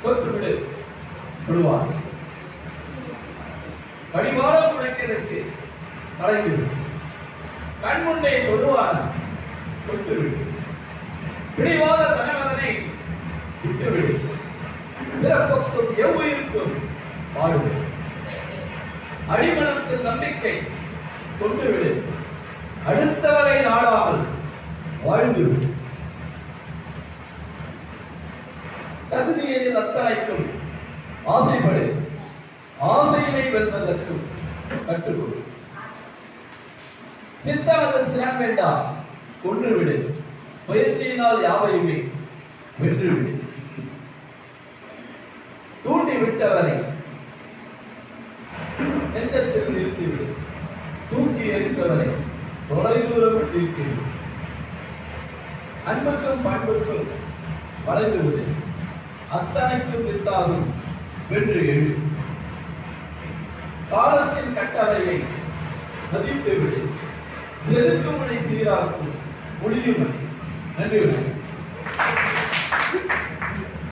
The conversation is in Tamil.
தோற்றுவிடு விடுவார். கடிவாளம் உடைக்கிறதற்கு தலைவிடு. கண்முன்னே தொழுவான தொட்டுவிடு. பிடிவாத தனவதனை விட்டுவிடு. பிறப்புக்கும் எவ்வுயிருக்கும் வாழ்வு. அடிமனத்தில் நம்பிக்கை கொண்டுவிடு. அடுத்தவரை நாடாமல் வாழ்ந்துவிடு. தகுதியில் அத்தனைக்கும் ஆசைப்படு. ஆசையினை வெல்வதற்கும் கற்றுக்கொடு. சித்தாதன் சினம் வேண்டாம், கொன்றுவிடு. முயற்சியினால் யாவையுமே வென்றுவிடு. தூண்டி விட்டவரை நெஞ்சத்தில் நிறுத்திவிடு. தூக்கி எரித்தவரை தொலைதூரம் நிறுத்திவிடு. அன்புக்கும் பண்புக்கும் வளைந்துவிடு. அத்தனைக்கும் வித்தாகும் வென்று எழு. காலத்தின் கட்டளையை மதித்துவிடு. செதுக்குமுனை சீராக்கும் முடியும். நன்றி.